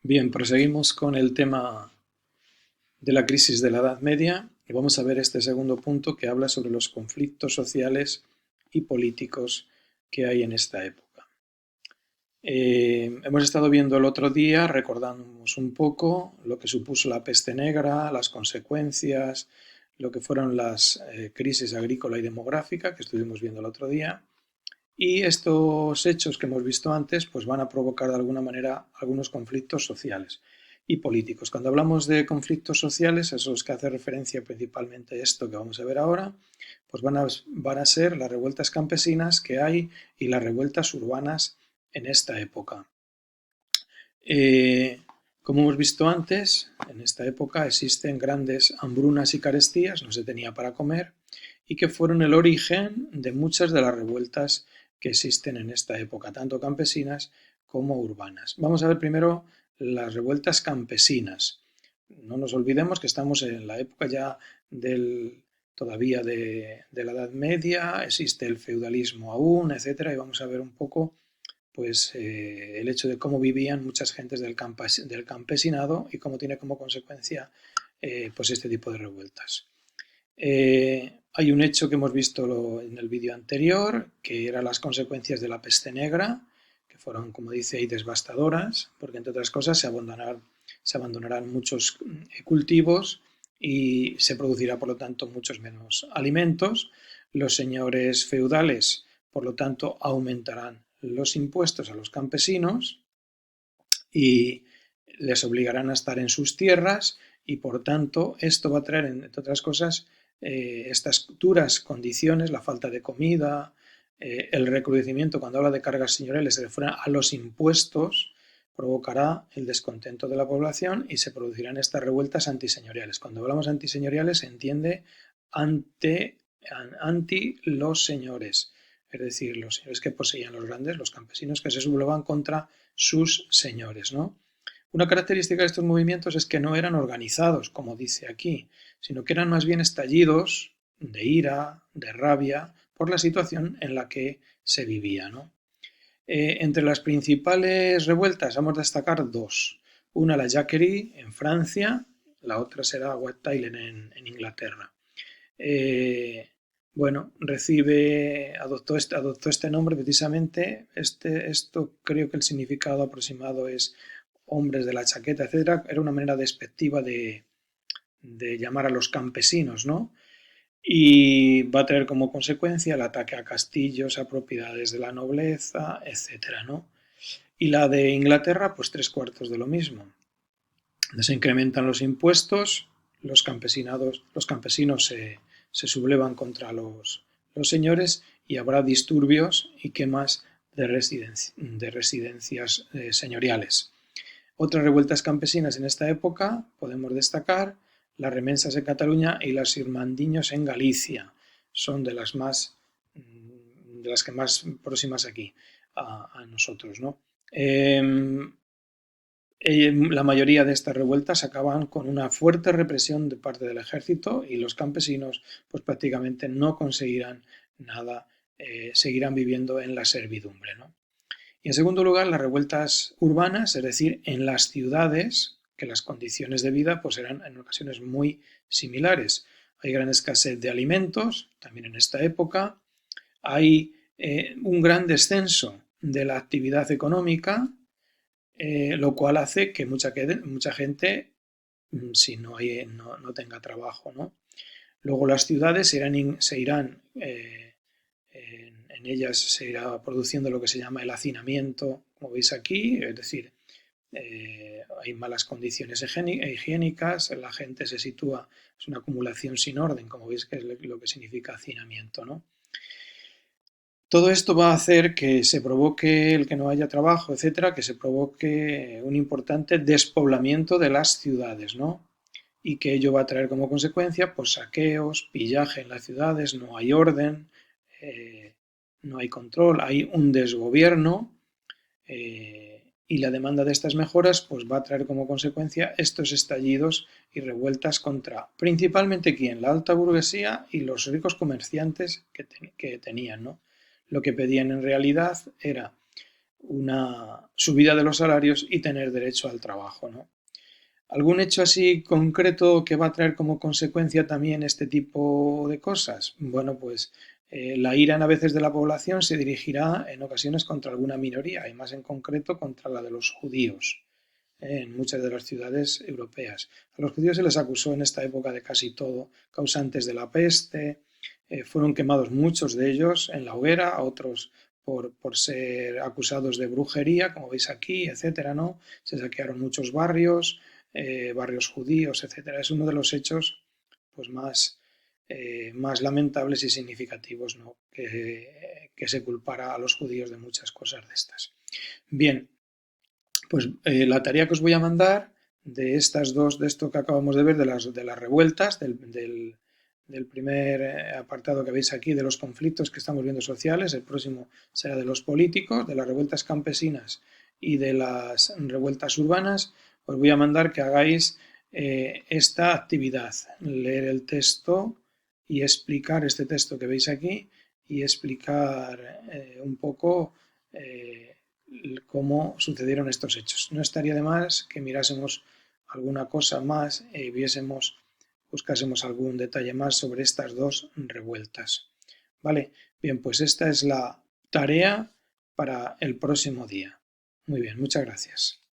Bien, proseguimos con el tema de la crisis de la Edad Media y vamos a ver este segundo punto que habla sobre los conflictos sociales y políticos que hay en esta época. Hemos estado viendo el otro día, recordándonos un poco lo que supuso la peste negra, las consecuencias, lo que fueron las crisis agrícola y demográfica que estuvimos viendo el otro día. Y estos hechos que hemos visto antes pues van a provocar de alguna manera algunos conflictos sociales y políticos. Cuando hablamos de conflictos sociales, a esos que hace referencia principalmente esto que vamos a ver ahora, pues van a ser las revueltas campesinas que hay y las revueltas urbanas en esta época. Eh, como hemos visto antes, en esta época existen grandes hambrunas y carestías, no se tenía para comer, y que fueron el origen de muchas de las revueltas que existen en esta época, tanto campesinas como urbanas. Vamos a ver primero las revueltas campesinas. No nos olvidemos que estamos en la época ya todavía de la Edad Media, existe el feudalismo aún, etcétera, y vamos a ver un poco pues el hecho de cómo vivían muchas gentes del campesinado y cómo tiene como consecuencia pues este tipo de revueltas. Hay un hecho que hemos visto en el vídeo anterior, que eran las consecuencias de la peste negra, que fueron, como dice ahí, devastadoras, porque entre otras cosas se abandonarán muchos cultivos y se producirá, por lo tanto, muchos menos alimentos. Los señores feudales, por lo tanto, aumentarán los impuestos a los campesinos y les obligarán a estar en sus tierras y por tanto esto va a traer, entre otras cosas, estas duras condiciones, la falta de comida, el recrudecimiento, cuando habla de cargas señoriales, se refiere a los impuestos, provocará el descontento de la población y se producirán estas revueltas antiseñoriales. Cuando hablamos antiseñoriales se entiende ante, anti los señores, es decir, los señores que poseían los grandes, los campesinos que se sublevaban contra sus señores, ¿no? Una característica de estos movimientos es que no eran organizados, como dice aquí, sino que eran más bien estallidos de ira, de rabia, por la situación en la que se vivía, ¿no? Entre las principales revueltas vamos a destacar dos. Una la Jacquerie en Francia, la otra será Wat Tyler en Inglaterra. Eh, bueno, adoptó este nombre precisamente, esto creo que el significado aproximado es hombres de la chaqueta, etcétera, era una manera despectiva de llamar a los campesinos, ¿no? Y va a tener como consecuencia el ataque a castillos, a propiedades de la nobleza, etcétera, ¿no? Y la de Inglaterra, pues tres cuartos de lo mismo. Se incrementan los impuestos, los campesinos se sublevan contra los señores y habrá disturbios y quemas de residencias señoriales. Otras revueltas campesinas en esta época podemos destacar las remensas en Cataluña y las irmandiños en Galicia. Son de las que más próximas aquí a nosotros, ¿no? La mayoría de estas revueltas acaban con una fuerte represión de parte del ejército y los campesinos pues prácticamente no conseguirán nada, seguirán viviendo en la servidumbre, ¿no? Y en segundo lugar, las revueltas urbanas, es decir, en las ciudades, que las condiciones de vida pues eran en ocasiones muy similares. Hay gran escasez de alimentos, también en esta época. Hay un gran descenso de la actividad económica, lo cual hace que mucha gente si no tenga trabajo, ¿no? Luego las ciudades se irán en ellas se irá produciendo lo que se llama el hacinamiento, como veis aquí, es decir, hay malas condiciones higiénicas, la gente se sitúa, es una acumulación sin orden, como veis que es lo que significa hacinamiento, ¿no? Todo esto va a hacer que se provoque el que no haya trabajo, etcétera, que se provoque un importante despoblamiento de las ciudades, ¿no? Y que ello va a traer como consecuencia pues saqueos, pillaje en las ciudades, no hay orden, eh, no hay control, hay un desgobierno y la demanda de estas mejoras pues va a traer como consecuencia estos estallidos y revueltas contra principalmente quién, la alta burguesía y los ricos comerciantes que tenían, ¿no? Lo que pedían en realidad era una subida de los salarios y tener derecho al trabajo, ¿no? ¿Algún hecho así concreto que va a traer como consecuencia también este tipo de cosas? Bueno, pues la ira a veces de la población se dirigirá en ocasiones contra alguna minoría y más en concreto contra la de los judíos en muchas de las ciudades europeas. A los judíos se les acusó en esta época de casi todo, causantes de la peste, fueron quemados muchos de ellos en la hoguera, otros por ser acusados de brujería, como veis aquí, etcétera, ¿no? Se saquearon muchos barrios, barrios judíos, etcétera. Es uno de los hechos pues, más lamentables y significativos, ¿no? que se culpara a los judíos de muchas cosas de estas. Bien, pues la tarea que os voy a mandar de estas dos, de esto que acabamos de ver, de las revueltas, del primer apartado que veis aquí, de los conflictos que estamos viendo sociales, el próximo será de los políticos, de las revueltas campesinas y de las revueltas urbanas. Os voy a mandar que hagáis esta actividad, leer el texto y explicar este texto que veis aquí y explicar un poco cómo sucedieron estos hechos. No estaría de más que mirásemos alguna cosa más y buscásemos algún detalle más sobre estas dos revueltas. Vale, bien, pues esta es la tarea para el próximo día. Muy bien, muchas gracias.